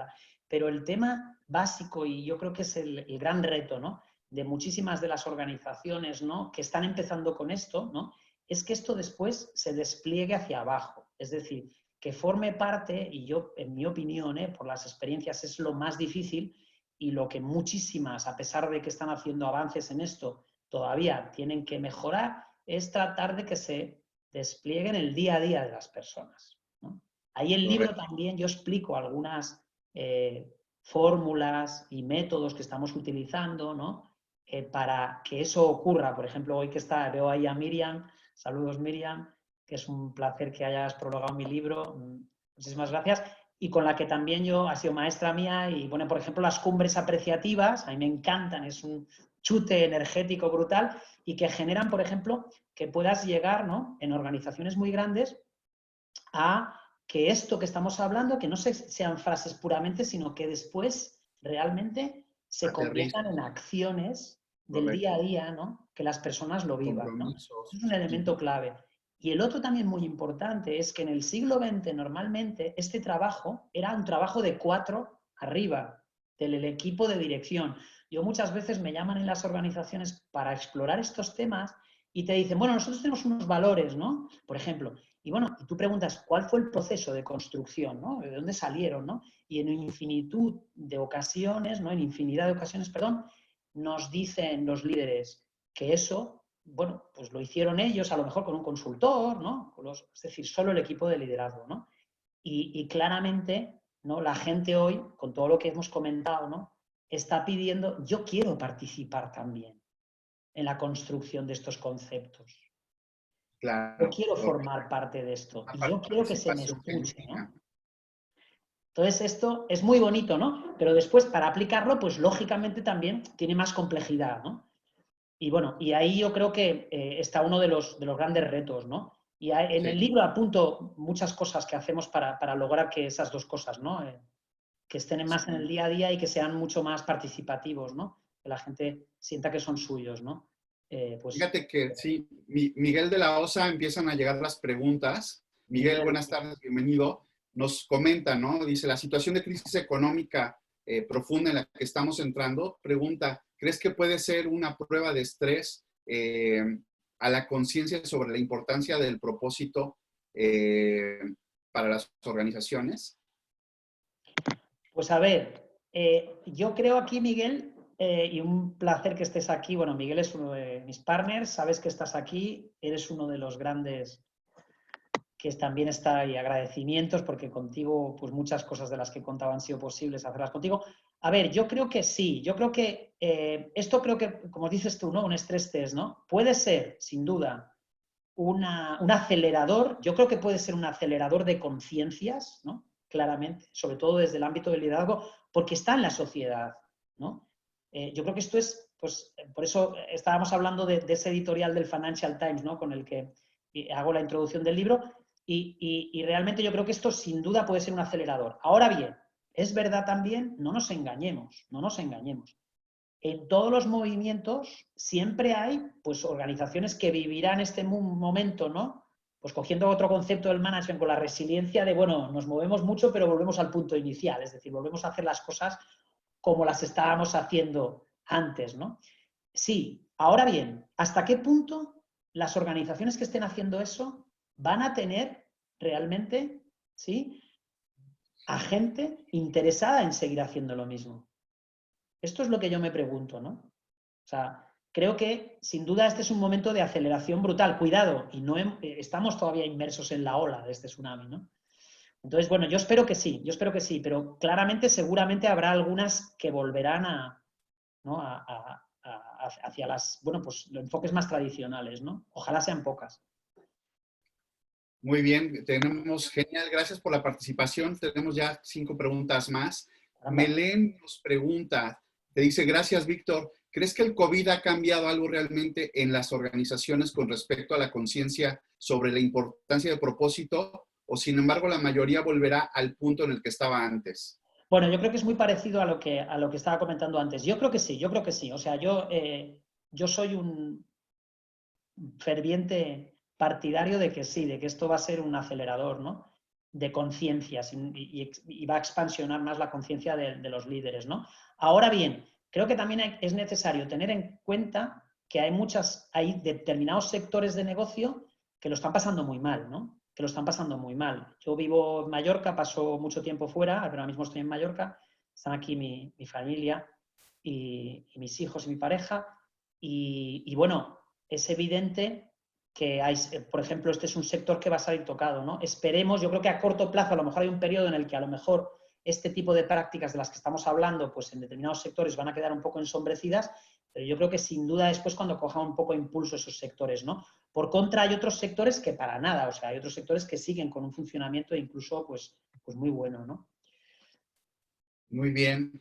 pero el tema básico, y yo creo que es el gran reto, ¿no? De muchísimas de las organizaciones, ¿no? Que están empezando con esto, ¿no? Es que esto después se despliegue hacia abajo. Es decir, que forme parte, y yo, en mi opinión, por las experiencias, es lo más difícil y lo que muchísimas, a pesar de que están haciendo avances en esto, todavía tienen que mejorar, es tratar de que se despliegue en el día a día de las personas, ¿no? Ahí en el libro Correcto. también yo explico algunas fórmulas y métodos que estamos utilizando, ¿no? Para que eso ocurra. Por ejemplo, hoy que veo ahí a Miriam, saludos Miriam, que es un placer que hayas prologado mi libro. Muchísimas gracias. Y con la que también yo, ha sido maestra mía, y bueno, por ejemplo, las cumbres apreciativas, a mí me encantan, es un chute energético brutal y que generan, por ejemplo, que puedas llegar, ¿no? En organizaciones muy grandes a que esto que estamos hablando, que no sean frases puramente, sino que después realmente se Aterriza, conviertan en acciones del día a correcto. día, ¿no? Que las personas lo vivan, ¿no? Compromisos. Es un elemento clave. Y el otro también muy importante es que en el siglo XX normalmente este trabajo era un trabajo de 4 arriba del equipo de dirección. Yo muchas veces me llaman en las organizaciones para explorar estos temas y te dicen, bueno, nosotros tenemos unos valores, ¿no? Por ejemplo, y bueno, y tú preguntas, ¿cuál fue el proceso de construcción, ¿no? ¿De dónde salieron, ¿no? Y en infinitud de ocasiones, ¿no? En infinidad de ocasiones, perdón, nos dicen los líderes que eso, bueno, pues lo hicieron ellos, a lo mejor con un consultor, ¿no? Es decir, solo el equipo de liderazgo, ¿no? Y claramente, ¿no? La gente hoy, con todo lo que hemos comentado, ¿no? Está pidiendo, yo quiero participar también en la construcción de estos conceptos. Yo Claro, quiero correcto. formar parte de esto Una y yo quiero que se me participación escuche, genuina. ¿no? Entonces esto es muy bonito, ¿no? Pero después para aplicarlo, pues lógicamente también tiene más complejidad, ¿no? Y bueno, y ahí yo creo que está uno de los grandes retos, ¿no? Y en el Sí. libro apunto muchas cosas que hacemos para lograr que esas dos cosas, ¿no? Que estén más en el día a día y que sean mucho más participativos, ¿no? Que la gente sienta que son suyos, ¿no? Pues Fíjate que sí, Miguel de la Osa, empiezan a llegar las preguntas. Miguel, Miguel, buenas tardes, bienvenido. Nos comenta, ¿no? Dice, la situación de crisis económica profunda en la que estamos entrando, pregunta, ¿crees que puede ser una prueba de estrés a la conciencia sobre la importancia del propósito para las organizaciones? pues a ver, yo creo aquí, Miguel, y un placer que estés aquí. Bueno, Miguel es uno de mis partners, sabes que estás aquí, eres uno de los grandes que también está, y agradecimientos, porque contigo, pues muchas cosas de las que contaba han sido posibles hacerlas contigo. A ver, yo creo que sí, yo creo que esto creo que, como dices tú, ¿no? Un estrés test, ¿no? Puede ser, sin duda, un acelerador, yo creo que puede ser un acelerador de conciencias, ¿no? Claramente, sobre todo desde el ámbito del liderazgo, porque está en la sociedad, ¿no? Yo creo que esto es, pues, por eso estábamos hablando de ese editorial del Financial Times, ¿no? Con el que hago la introducción del libro, y realmente yo creo que esto sin duda puede ser un acelerador. Ahora bien, es verdad también, no nos engañemos, no nos engañemos. En todos los movimientos siempre hay pues, organizaciones que vivirán este momento, ¿no? Pues cogiendo otro concepto del management con la resiliencia de, bueno, nos movemos mucho, pero volvemos al punto inicial, es decir, volvemos a hacer las cosas como las estábamos haciendo antes, ¿no? Sí, ahora bien, ¿hasta qué punto las organizaciones que estén haciendo eso van a tener realmente, ¿sí? A gente interesada en seguir haciendo lo mismo? Esto es lo que yo me pregunto, ¿no? O sea, creo que sin duda este es un momento de aceleración brutal. Cuidado, y no estamos todavía inmersos en la ola de este tsunami, ¿no? Entonces, bueno, yo espero que sí, pero claramente seguramente habrá algunas que volverán a, ¿no? hacia las, bueno, pues los enfoques más tradicionales, ¿no? Ojalá sean pocas. Muy bien, tenemos, genial, gracias por la participación. Tenemos ya 5 preguntas más. Caramba. Melén nos pregunta, te dice, gracias, Víctor. ¿Crees que el COVID ha cambiado algo realmente en las organizaciones con respecto a la conciencia sobre la importancia del propósito? ¿O sin embargo la mayoría volverá al punto en el que estaba antes? Bueno, yo creo que es muy parecido a lo que estaba comentando antes. Yo creo que sí, yo creo que sí. O sea, yo soy un ferviente partidario de que sí, de que esto va a ser un acelerador, ¿no? De conciencias y va a expansionar más la conciencia de los líderes, ¿no? Ahora bien, creo que también es necesario tener en cuenta que hay determinados sectores de negocio que lo están pasando muy mal, ¿no? Que lo están pasando muy mal. Yo vivo en Mallorca, paso mucho tiempo fuera, pero ahora mismo estoy en Mallorca, están aquí mi familia y mis hijos y mi pareja, y bueno, es evidente que hay, por ejemplo, este es un sector que va a salir tocado, ¿no? Esperemos, yo creo que a corto plazo a lo mejor hay un periodo en el que a lo mejor este tipo de prácticas de las que estamos hablando, pues en determinados sectores van a quedar un poco ensombrecidas, pero yo creo que sin duda después cuando cojan un poco de impulso esos sectores, ¿no? Por contra hay otros sectores que para nada, o sea, hay otros sectores que siguen con un funcionamiento incluso pues muy bueno, ¿no? Muy bien.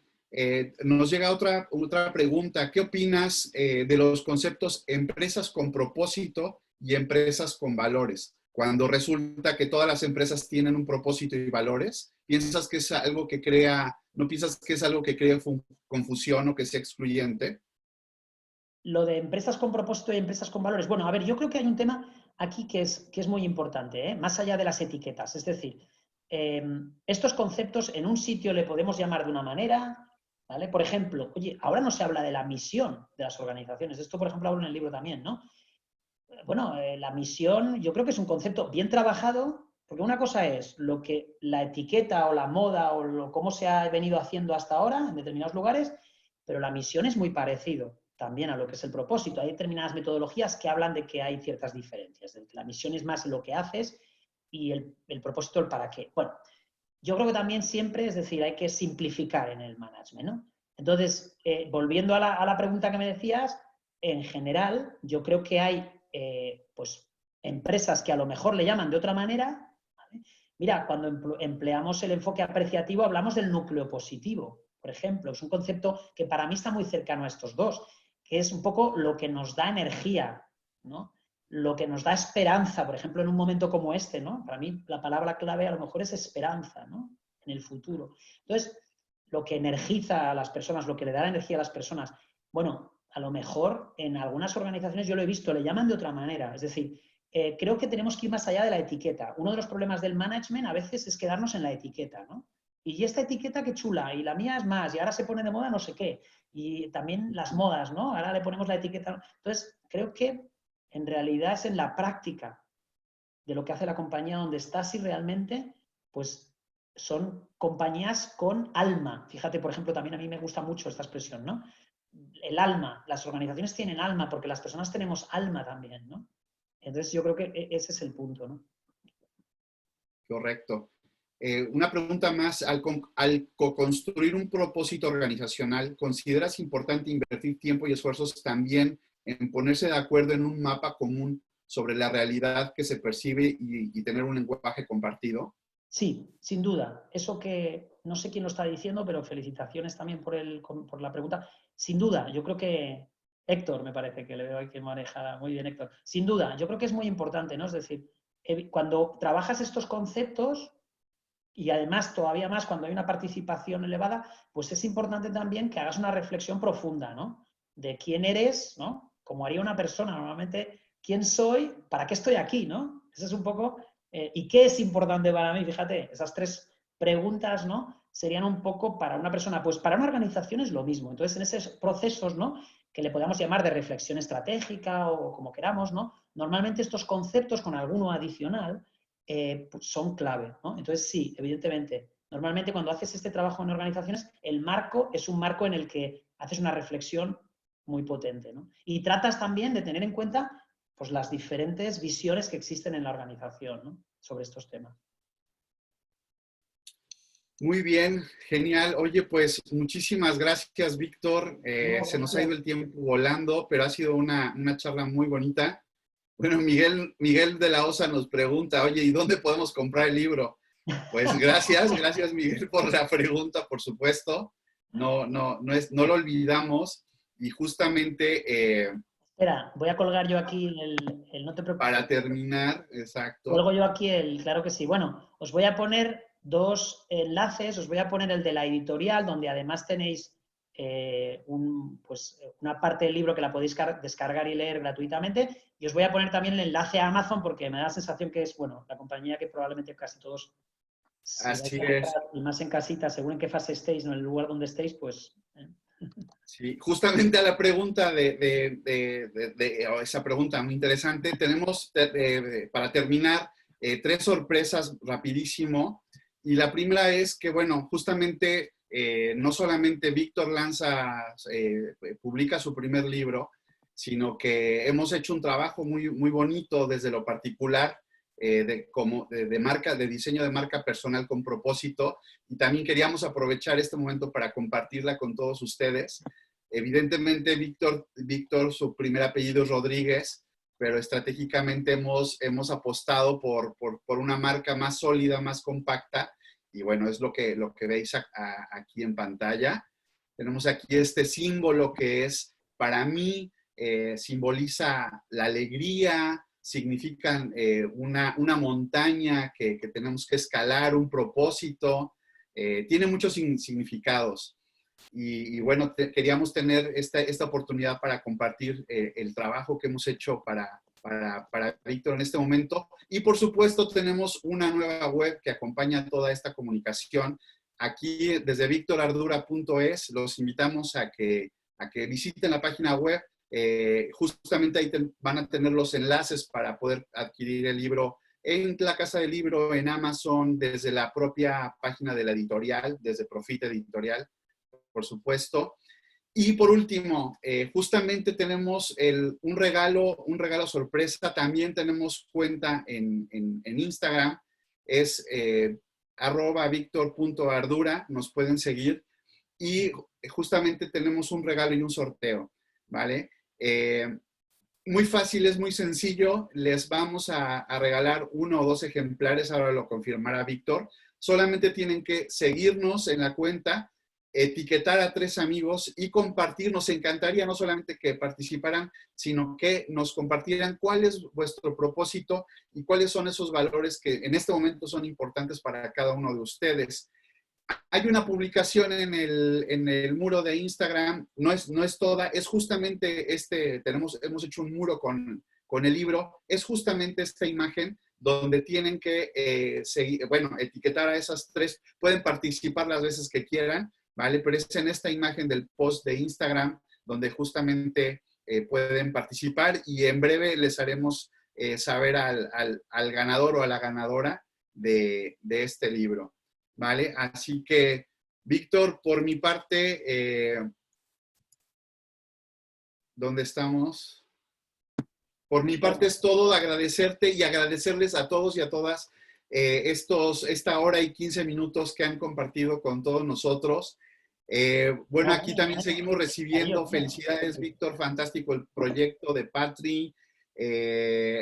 Nos llega otra pregunta. ¿Qué opinas de los conceptos empresas con propósito y empresas con valores? Cuando resulta que todas las empresas tienen un propósito y valores, ¿piensas que es algo que no piensas que es algo que crea confusión o que sea excluyente? Lo de empresas con propósito y empresas con valores. Bueno, a ver, yo creo que hay un tema aquí que es muy importante, ¿eh? Más allá de las etiquetas. Es decir, estos conceptos en un sitio le podemos llamar de una manera, ¿vale? Por ejemplo, oye, ahora no se habla de la misión de las organizaciones. Esto, por ejemplo, hablo en el libro también, ¿no? Bueno, la misión yo creo que es un concepto bien trabajado, porque una cosa es lo que la etiqueta o la moda o cómo se ha venido haciendo hasta ahora en determinados lugares, pero la misión es muy parecido también a lo que es el propósito. Hay determinadas metodologías que hablan de que hay ciertas diferencias. La misión es más lo que haces y el propósito el para qué. Bueno, yo creo que también siempre, es decir, hay que simplificar en el management, ¿no? Entonces, volviendo a la pregunta que me decías, en general, yo creo que hay pues, empresas que a lo mejor le llaman de otra manera. ¿Vale? Mira, cuando empleamos el enfoque apreciativo, hablamos del núcleo positivo, por ejemplo. Es un concepto que para mí está muy cercano a estos dos, que es un poco lo que nos da energía, ¿no? Lo que nos da esperanza, por ejemplo, en un momento como este, ¿no? Para mí la palabra clave a lo mejor es esperanza, ¿no? En el futuro. Entonces, lo que energiza a las personas, lo que le da energía a las personas, bueno, a lo mejor en algunas organizaciones yo lo he visto, le llaman de otra manera. Es decir, creo que tenemos que ir más allá de la etiqueta. Uno de los problemas del management a veces es quedarnos en la etiqueta, ¿no? Y esta etiqueta qué chula, y la mía es más, y ahora se pone de moda no sé qué. Y también las modas, ¿no? Ahora le ponemos la etiqueta. Entonces, creo que en realidad es en la práctica de lo que hace la compañía donde estás y realmente, pues son compañías con alma. Fíjate, por ejemplo, también a mí me gusta mucho esta expresión, ¿no? El alma, las organizaciones tienen alma porque las personas tenemos alma también, ¿no? Entonces yo creo que ese es el punto, ¿no? Correcto. Una pregunta más, al co-construir un propósito organizacional, ¿consideras importante invertir tiempo y esfuerzos también en ponerse de acuerdo en un mapa común sobre la realidad que se percibe y tener un lenguaje compartido? Sí, sin duda. Eso que no sé quién lo está diciendo, pero felicitaciones también por la pregunta. Sin duda, yo creo que Héctor, me parece que le veo ahí que maneja muy bien Héctor. Sin duda, yo creo que es muy importante, ¿no? Es decir, cuando trabajas estos conceptos, y además todavía más cuando hay una participación elevada, pues es importante también que hagas una reflexión profunda, ¿no? De quién eres, ¿no? Como haría una persona normalmente, quién soy, para qué estoy aquí, ¿no? Ese es un poco, ¿y qué es importante para mí? Fíjate, esas tres preguntas, ¿no? Serían un poco para una persona, pues para una organización es lo mismo. Entonces, en esos procesos, ¿no? Que le podamos llamar de reflexión estratégica o como queramos, ¿no? Normalmente estos conceptos con alguno adicional pues son clave, ¿no? Entonces, sí, evidentemente, normalmente cuando haces este trabajo en organizaciones, el marco es un marco en el que haces una reflexión muy potente, ¿no? Y tratas también de tener en cuenta pues, las diferentes visiones que existen en la organización, ¿no? Sobre estos temas. Muy bien, genial. Oye, pues muchísimas gracias, Víctor. No, Se nos ha gracias. ido el tiempo volando, pero ha sido una charla muy bonita. Bueno, Miguel de la Osa nos pregunta, oye, ¿y dónde podemos comprar el libro? Pues gracias Miguel por la pregunta, por supuesto. No lo olvidamos y justamente Espera, voy a colgar yo aquí no te preocupes. para terminar, Cuelgo exacto. yo aquí claro que sí. Bueno, os voy a poner dos enlaces, os voy a poner el de la editorial, donde además tenéis pues, una parte del libro que la podéis descargar y leer gratuitamente, y os voy a poner también el enlace a Amazon, porque me da la sensación que es, bueno, la compañía que probablemente casi todos, si vais Así a es. comprar, y más en casita, según en qué fase estéis, no en el lugar donde estéis, pues... Sí, justamente a la pregunta o esa pregunta muy interesante, tenemos para terminar tres sorpresas rapidísimo. Y la primera es que, bueno, justamente no solamente Víctor publica su primer libro, sino que hemos hecho un trabajo muy bonito desde lo particular de marca, de diseño de marca personal con propósito. Y también queríamos aprovechar este momento para compartirla con todos ustedes. Evidentemente, Víctor, su primer apellido es Rodríguez, pero estratégicamente hemos apostado por una marca más sólida, más compacta, y bueno, es lo que veis aquí en pantalla. Tenemos aquí este símbolo que es, para mí, simboliza la alegría, significan una montaña que tenemos que escalar, un propósito, tiene muchos significados. Y bueno, queríamos tener esta oportunidad para compartir el trabajo que hemos hecho para Víctor en este momento. Y por supuesto tenemos una nueva web que acompaña toda esta comunicación. Aquí desde victorardura.es los invitamos a que visiten la página web. Justamente ahí van a tener los enlaces para poder adquirir el libro en la Casa del Libro, en Amazon, desde la propia página de la editorial, desde Profit Editorial, por supuesto. Y por último, justamente tenemos un regalo sorpresa. También tenemos cuenta en Instagram, es @victor.ardura, nos pueden seguir. Y justamente tenemos un regalo y un sorteo, ¿vale? Muy fácil, es muy sencillo. Les vamos a regalar 1 o 2 ejemplares, ahora lo confirmará Víctor. Solamente tienen que seguirnos en la cuenta, etiquetar a 3 amigos y compartir. Nos encantaría no solamente que participaran, sino que nos compartieran cuál es vuestro propósito y cuáles son esos valores que en este momento son importantes para cada uno de ustedes. Hay una publicación en el muro de Instagram, no es toda, es justamente hemos hecho un muro con el libro, es justamente esta imagen donde tienen que etiquetar a esas 3, pueden participar las veces que quieran, ¿vale? Pero es en esta imagen del post de Instagram donde justamente pueden participar y en breve les haremos saber al ganador o a la ganadora de este libro. ¿Vale? Así que, Víctor, por mi parte, ¿dónde estamos? Por mi parte es todo, agradecerte y agradecerles a todos y a todas esta hora y 15 minutos que han compartido con todos nosotros. Bueno, aquí también seguimos recibiendo felicidades, Víctor, fantástico el proyecto de Patri,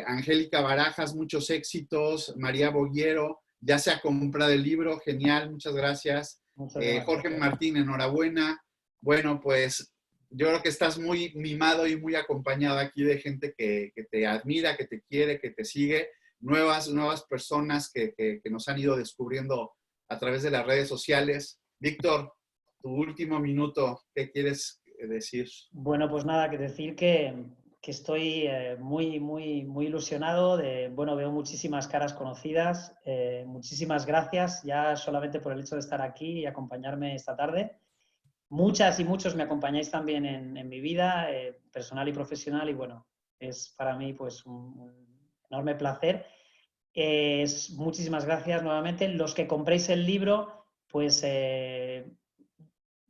Angélica Barajas, muchos éxitos, María Boguero, ya se ha comprado el libro, genial, muchas gracias. Jorge Martín, enhorabuena. Bueno, pues yo creo que estás muy mimado y muy acompañado aquí de gente que te admira, que te quiere, que te sigue, nuevas personas que nos han ido descubriendo a través de las redes sociales. Víctor, tu último minuto, ¿qué quieres decir? Bueno, pues nada, que decir que estoy muy ilusionado. Bueno, veo muchísimas caras conocidas. Muchísimas gracias ya solamente por el hecho de estar aquí y acompañarme esta tarde. Muchas y muchos me acompañáis también en mi vida personal y profesional y bueno, es para mí pues un enorme placer. Muchísimas gracias nuevamente. Los que compréis el libro, pues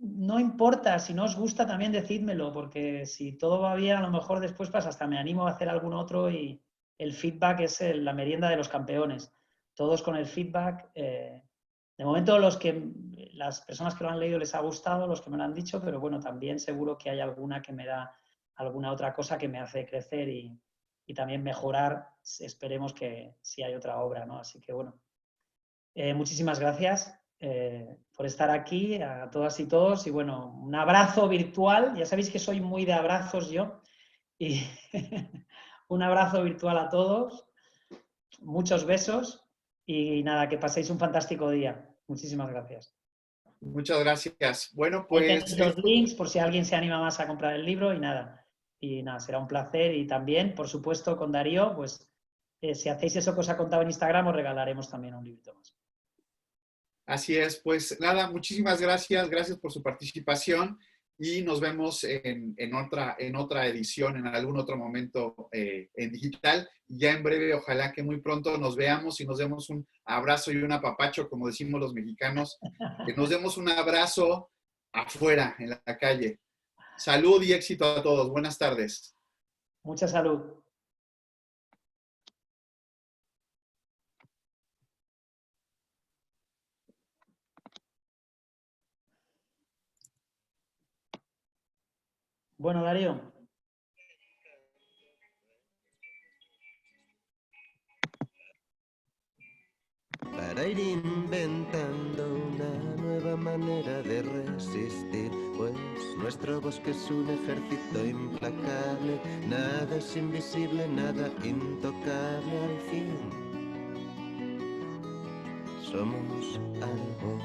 no importa, si no os gusta también decídmelo, porque si todo va bien, a lo mejor después pues hasta me animo a hacer algún otro y el feedback es la merienda de los campeones. Todos con el feedback de momento las personas que lo han leído les ha gustado, los que me lo han dicho, pero bueno, también seguro que hay alguna que me da alguna otra cosa que me hace crecer y también mejorar, esperemos que si hay otra obra, ¿no? Así que bueno, muchísimas gracias por estar aquí a todas y todos y bueno, un abrazo virtual, ya sabéis que soy muy de abrazos yo y un abrazo virtual a todos, muchos besos y nada, que paséis un fantástico día. Muchísimas gracias. Muchas gracias. Bueno, Ahí pues tenéis los links por si alguien se anima más a comprar el libro y nada. Y nada, será un placer. Y también, por supuesto, con Darío, pues si hacéis eso que os ha contado en Instagram, os regalaremos también un librito más. así es, pues nada, muchísimas gracias, gracias por su participación y nos vemos en otra edición, en algún otro momento en digital. Ya en breve, ojalá que muy pronto nos veamos y nos demos un abrazo y un apapacho, como decimos los mexicanos, que nos demos un abrazo afuera, en la calle. Salud y éxito a todos. Buenas tardes. Mucha salud. Bueno, Darío. Para ir inventando una nueva manera de resistir, pues nuestro bosque es un ejército implacable, nada es invisible, nada intocable al fin. Somos algo.